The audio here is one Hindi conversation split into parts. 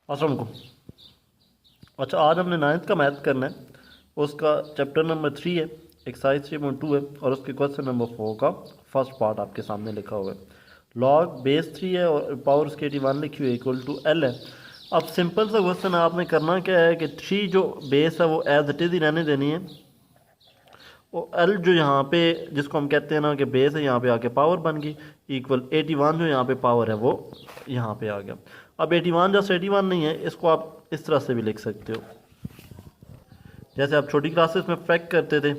अस्सलाम वालेकुम। अच्छा, आज हमने 9th का मैथ करना है। उसका चैप्टर नंबर 3 है, एक्सरसाइज 3.2 है और उसके क्वेश्चन नंबर 4 का फर्स्ट पार्ट आपके सामने लिखा हुआ है। लॉग बेस 3 है और पावर उसकी 81 लिखी हुई है, इक्वल टू एल है। अब सिंपल सा क्वेश्चन आपने करना क्या है कि 3 जो बेस है वो एज इट इज़ ही रहने देनी है। वो एल जो यहाँ पे जिसको हम कहते हैं ना कि बेस है, यहाँ पे आके पावर बन गई, इक्वल 81 जो यहाँ पे पावर है वो यहाँ पे आ गया। अब 81 जस्ट 81 नहीं है, इसको आप इस तरह से भी लिख सकते हो। जैसे आप छोटी क्लासेस में फैक्ट करते थे,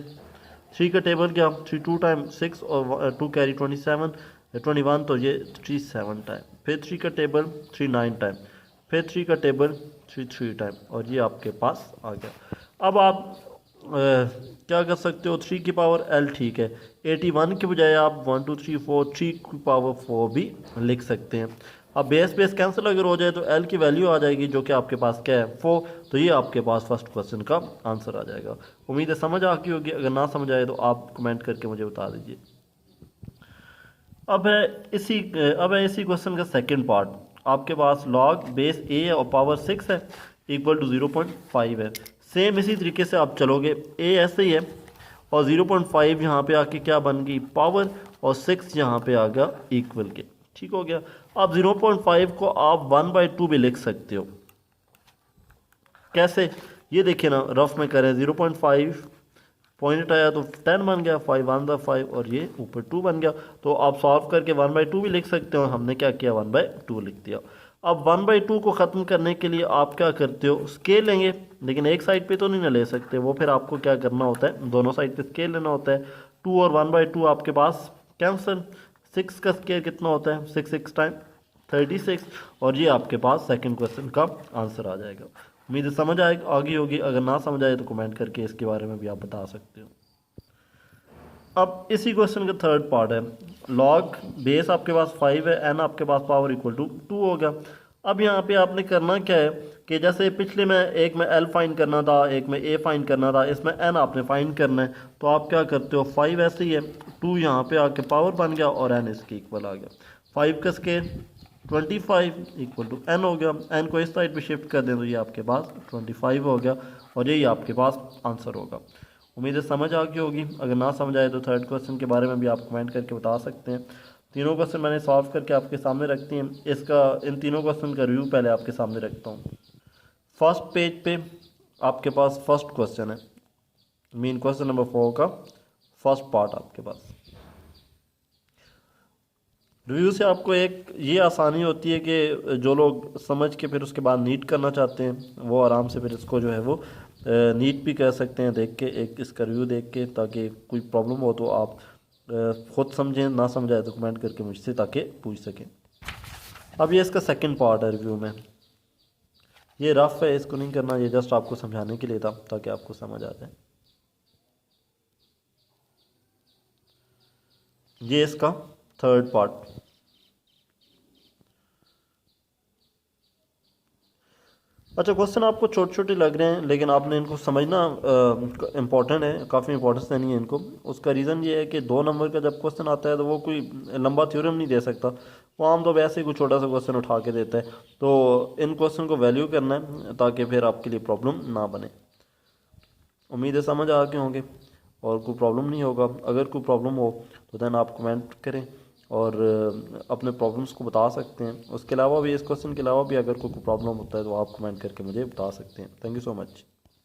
3 का टेबल क्या, 3 2 टाइम 6 और 2 कैरी 27 21, तो ये 3 7 टाइम, फिर 3 का टेबल 3 9 टाइम, फिर 3 का टेबल 3 3 टाइम, और ये आपके पास आ गया। अब आप क्या कर सकते हो, 3 की पावर एल, ठीक है, 81 के बजाय आप 1 2 3 4 3 की पावर 4 भी लिख सकते हैं। अब बेस बेस कैंसिल अगर हो जाए तो एल की वैल्यू आ जाएगी जो कि आपके पास क्या है, 4। तो ये आपके पास फर्स्ट क्वेश्चन का आंसर आ जाएगा। उम्मीद है समझ आ गई होगी, अगर ना समझ आए तो आप कमेंट करके मुझे बता दीजिए। अब है इसी क्वेश्चन का सेकंड पार्ट। आपके पास लॉग बेस ए और पावर 6 है, इक्वल टू 0.5 है। सेम इसी तरीके से आप चलोगे, ए ऐसे ही है और 0.5 यहाँ पे आके क्या बन गई, पावर, और 6 यहाँ पे आ गया इक्वल के। ठीक हो गया। अब 0.5 को आप 1/2 भी लिख सकते हो। कैसे, ये देखिए ना, रफ में करें, 0.5 पॉइंट आया तो 10 बन गया, 5 1 द 5 और ये ऊपर 2 बन गया। तो आप सॉल्व करके 1/2 भी लिख सकते हो। हमने क्या किया, 1/2 लिख दिया। अब 1/2 को ख़त्म करने के लिए आप क्या करते हो, स्केल लेंगे, लेकिन एक साइड पे तो नहीं ना ले सकते, वो फिर आपको क्या करना होता है, दोनों साइड पे स्केल लेना होता है। 2 और 1/2 आपके पास कैंसिल। 6 का स्केल कितना होता है, 6 6 टाइम 36, और ये आपके पास सेकंड क्वेश्चन का आंसर आ जाएगा। उम्मीद है समझ आए आ गई होगी, अगर ना समझ आए तो कमेंट करके इसके बारे में भी आप बता सकते हो। अब इसी क्वेश्चन का थर्ड पार्ट है। लॉग बेस आपके पास 5 है, एन आपके पास पावर इक्वल टू 2 हो गया। अब यहाँ पे आपने करना क्या है कि जैसे पिछले में एक में एल फाइंड करना था, एक में ए फाइंड करना था, इसमें एन आपने फाइंड करना है। तो आप क्या करते हो, 5 ऐसे ही है, 2 यहाँ पे आके पावर बन गया और एन इसके इक्वल आ गया। 5 का स्केल 25 इक्वल टू एन हो गया। एन को इस साइड पे शिफ्ट कर दें तो ये आपके पास 25 हो गया, और यही आपके पास आंसर होगा। उम्मीद है समझ आ गई होगी, अगर ना समझ आए तो थर्ड क्वेश्चन के बारे में भी आप कमेंट करके बता सकते हैं। तीनों क्वेश्चन मैंने सॉल्व करके आपके सामने रखती हैं। इसका इन तीनों क्वेश्चन का रिव्यू पहले आपके सामने रखता हूँ। फर्स्ट पेज पे आपके पास फर्स्ट क्वेश्चन है, मीन क्वेश्चन नंबर 4 का फर्स्ट पार्ट आपके पास। रिव्यू से आपको एक ये आसानी होती है कि जो लोग समझ के फिर उसके बाद नीट करना चाहते हैं वो आराम से फिर इसको जो है वो नीट भी कर सकते हैं देख के, एक इसका रिव्यू देख के, ताकि कोई प्रॉब्लम हो तो आप खुद समझें, ना समझाए तो कमेंट करके मुझसे ताकि पूछ सकें। अब ये इसका सेकंड पार्ट है रिव्यू में। ये रफ है, इसको नहीं करना, ये जस्ट आपको समझाने के लिए था ताकि आपको समझ आ जाए। ये इसका थर्ड पार्ट। अच्छा, क्वेश्चन आपको छोटे छोटे लग रहे हैं, लेकिन आपने इनको समझना इम्पोर्टेंट है, काफ़ी इंपॉर्टेंस देनी है इनको। उसका रीज़न ये है कि 2 नंबर का जब क्वेश्चन आता है तो वो कोई लंबा थ्योरम नहीं दे सकता, वो आम तो वैसे ही कोई छोटा सा क्वेश्चन उठा के देता है। तो इन क्वेश्चन को वैल्यू करना है ताकि फिर आपके लिए प्रॉब्लम ना बने। उम्मीद है समझ आ गए होंगे और कोई प्रॉब्लम नहीं होगा। अगर कोई प्रॉब्लम हो तो देन आप कमेंट करें और अपने प्रॉब्लम्स को बता सकते हैं। उसके अलावा भी, इस क्वेश्चन के अलावा भी अगर कोई प्रॉब्लम होता है तो आप कमेंट करके मुझे बता सकते हैं। Thank you so much.